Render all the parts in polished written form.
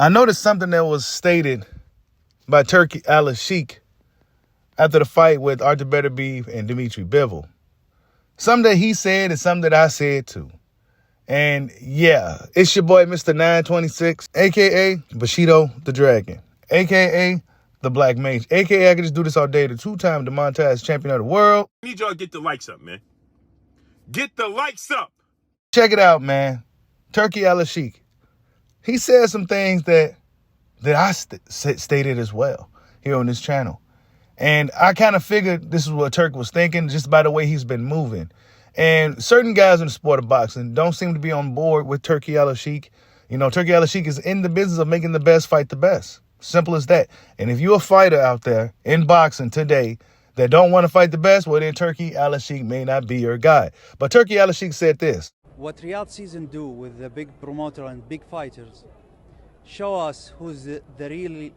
I noticed something that was stated by Turki Alalshikh after the fight with Artur Beterbiev and Dimitri Bivol. Something that he said and something that I said too. And yeah, it's your boy, Mr. 926, a.k.a. Bushido the Dragon, a.k.a. the Black Mage, a.k.a. I can just do this all day, the two-time demonetized champion of the world. I need y'all to get the likes up, man. Get the likes up. Check it out, man. Turki Alalshikh. He said some things that I stated as well here on this channel. And I kind of figured this is what Turk was thinking just by the way he's been moving. And certain guys in the sport of boxing don't seem to be on board with Turki Alalshikh. You know, Turki Alalshikh is in the business of making the best fight the best. Simple as that. And if you're a fighter out there in boxing today that don't want to fight the best, well, then Turki Alalshikh may not be your guy. But Turki Alalshikh said this. What Riyadh season do with the big promoter and big fighters, show us who's the real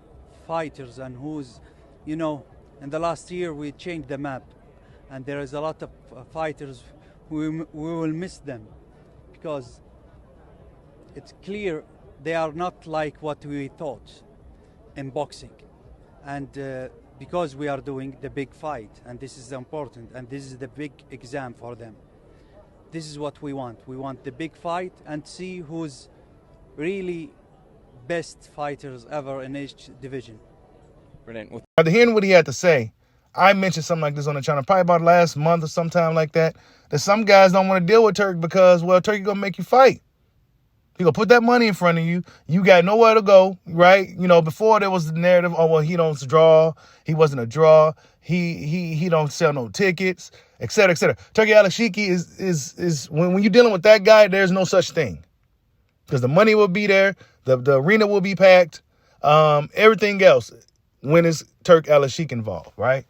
fighters and who's, you know, in the last year we changed the map. And there is a lot of fighters we will miss them because it's clear they are not like what we thought in boxing. And because we are doing the big fight, and this is important, and this is the big exam for them. This is what we want. We want the big fight and see who's really best fighters ever in each division. Brilliant. After hearing what he had to say, I mentioned something like this on the channel probably about last month or sometime like that some guys don't want to deal with Turk because, well, Turkey going to make you fight. He going to put that money in front of you. You got nowhere to go, right? You know, before there was the narrative, oh, well, he don't draw. He wasn't a draw. He don't sell no tickets, et cetera, et cetera. Turki Alalshikh is when you're dealing with that guy, there's no such thing. Because the money will be there. The arena will be packed. Everything else when it's Turki Alalshikh involved, right?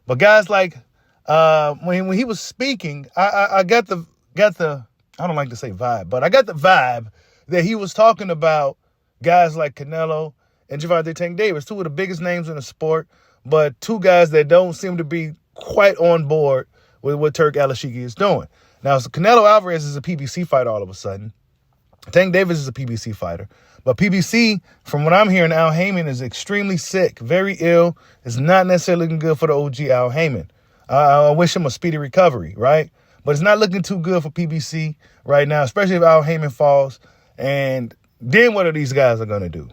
But guys like, when he was speaking, I got the, I don't like to say vibe, but I got the vibe that he was talking about guys like Canelo and Gervonta Tank Davis, two of the biggest names in the sport, but two guys that don't seem to be quite on board with what Turki Alalshikh is doing. Now, so Canelo Alvarez is a PBC fighter all of a sudden. Tank Davis is a PBC fighter. But PBC, from what I'm hearing, Al Heyman is extremely sick, very ill. It's not necessarily looking good for the OG Al Heyman. I wish him a speedy recovery, right? But it's not looking too good for PBC right now, especially if Al Heyman falls. And then what are these guys are going to do?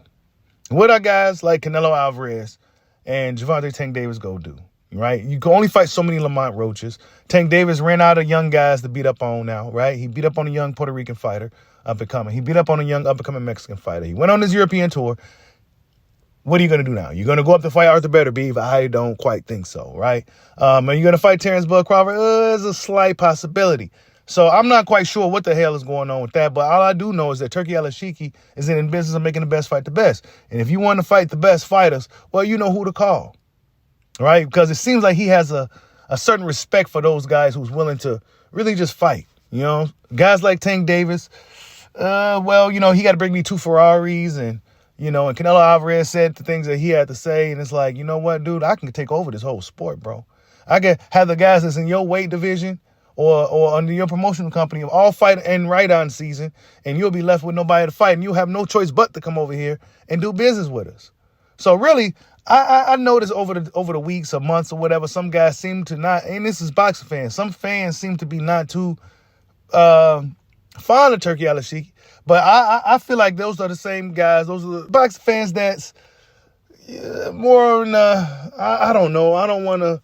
What are guys like Canelo Alvarez and Gervonta Tank Davis go do, right? You can only fight so many Lamont Roaches. Tank Davis ran out of young guys to beat up on now, right? He beat up on a young Puerto Rican fighter, up and coming. He beat up on a young up-and-coming Mexican fighter. He went on his European tour. What are you going to do now? You're going to go up to fight Artur Beterbiev? I don't quite think so, right? Are you going to fight Terrence Bud Crawford? There's a slight possibility. So I'm not quite sure what the hell is going on with that, but all I do know is that Turki Alalshikh is in the business of making the best fight the best. And if you want to fight the best fighters, well, you know who to call, right? Because it seems like he has a certain respect for those guys who's willing to really just fight, you know? Guys like Tank Davis, well, you know, he got to bring me 2 Ferraris and, you know, and Canelo Alvarez said the things that he had to say, and it's like, you know what, dude, I can take over this whole sport, bro. I can have the guys that's in your weight division or under your promotional company all fight in right-on season, and you'll be left with nobody to fight, and you'll have no choice but to come over here and do business with us. So really, I noticed over the weeks or months or whatever, some guys seem to not, and this is boxing fans, some fans seem to be not too fond of Turki Alalshikh. But I feel like those are the same guys. Those are the boxing fans that's more on I don't know. I don't want to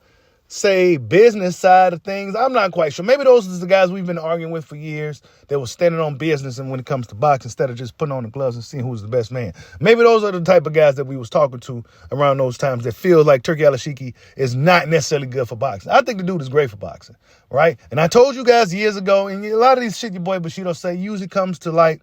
say business side of things. I'm not quite sure. Maybe those are the guys we've been arguing with for years that were standing on business and when it comes to boxing instead of just putting on the gloves and seeing who's the best man. Maybe those are the type of guys that we was talking to around those times that feel like Turki Alalshikh is not necessarily good for boxing. I think the dude is great for boxing, right? And I told you guys years ago, and a lot of these shit your boy Bushido say usually comes to light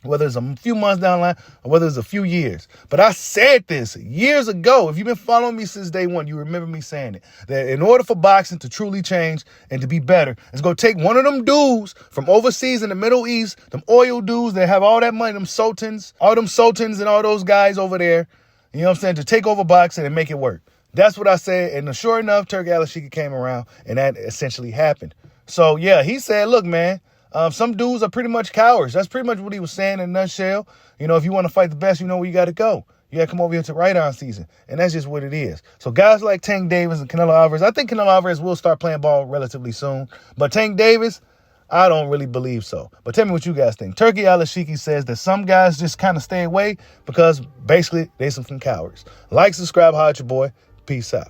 whether it's a few months down the line or whether it's a few years. But I said this years ago. If you've been following me since day one, you remember me saying it. That in order for boxing to truly change and to be better, it's going to take one of them dudes from overseas in the Middle East, them oil dudes that have all that money, them sultans and all those guys over there, you know what I'm saying, to take over boxing and make it work. That's what I said. And sure enough, Turki Alalshikh came around and that essentially happened. So, yeah, he said, look, man, Some dudes are pretty much cowards. That's pretty much what he was saying in a nutshell. If you want to fight the best, you know where you got to go. You got to come over here to right on season. And that's just what it is. So guys like Tank Davis and Canelo Alvarez, I think Canelo Alvarez will start playing ball relatively soon. But Tank Davis, I don't really believe so. But tell me what you guys think. Turki Alalshikh says that some guys just kind of stay away because basically they some cowards. Like, subscribe, holler at your boy. Peace out.